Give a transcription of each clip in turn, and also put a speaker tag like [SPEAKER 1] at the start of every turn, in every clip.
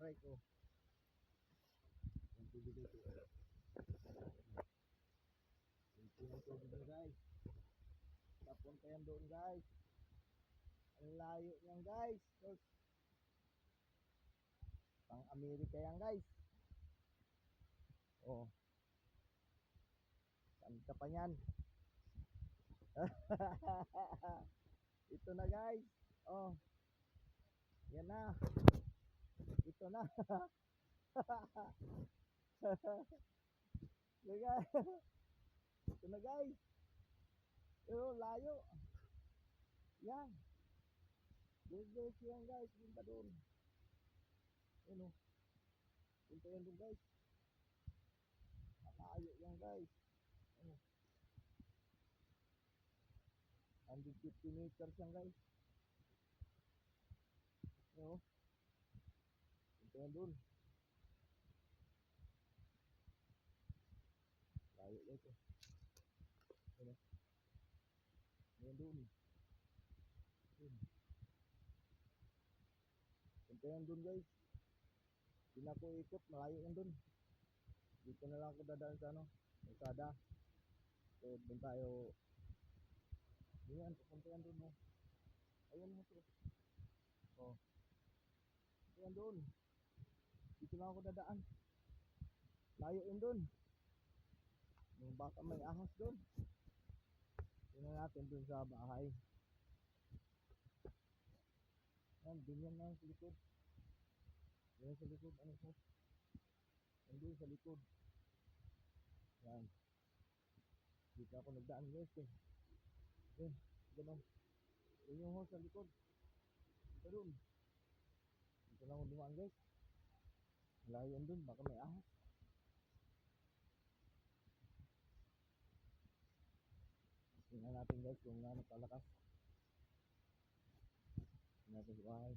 [SPEAKER 1] aray ko. Yung tubig ito. Yung tubig na guys. Papunta yan doon guys. Ang layo niyan guys. So, pang Amerika yan guys. Oh. Saan ka pa yan? Ito na guys. Oh. Yan na. Ito na. Guys. Ito na guys. Pero layo. Yan. Guys yan guys. Punta doon. Ano? Punta yan doon guys. Layo yan guys. Ano? 150 meters yan guys. Ano? Punta yan doon. Layo guys. Ano? Yan doon. Punta yan doon guys. Hindi na ako ikot. Malayo yan doon. Dito na lang ako dadaan sa ano. Masada. So doon tayo. Ayan. Punta yan doon. Oh. Ayan mo ito. Oh. Punta yan doon. Dito lang ako dadaan. Layo yan doon. Baka may ahas doon. Tingnan natin doon sa bahay. Yan, ganyan lang sa likod. Yan sa likod, ano po? Nandun sa likod. Yan. Dito ako nagdaan guys eh. Yan, gano'n. Yan yung hose sa likod. Dito doon. Dito lang ako dumaan guys. Malayo yan doon, baka may ahas. Tingnan natin guys kung ano palakas. Tingnan natin sa bahay.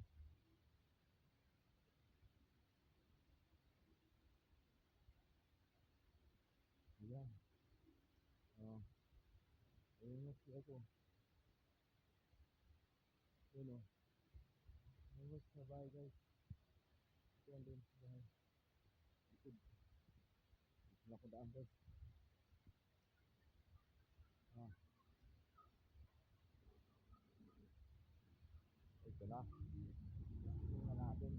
[SPEAKER 1] Ayan. Oh. Ayun yung hose ako. Yun o. Yung hose sa bahay guys. Ito yan doon sa bahay. Likod. Dito lang ako daan guys. Ah. Ito na. Tingnan natin.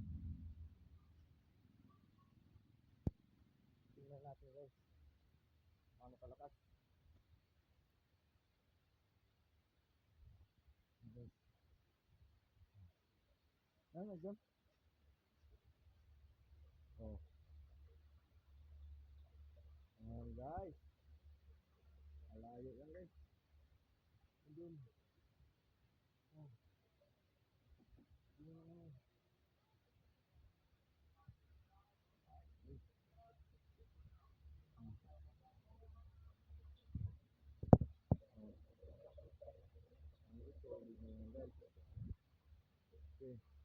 [SPEAKER 1] Tingnan natin guys. Ano kalakas. Guys. Ano dyan? Oh. Ayan guys. Malayo yan guys. Doon. Oh. Yun. Ito, guys. Okay.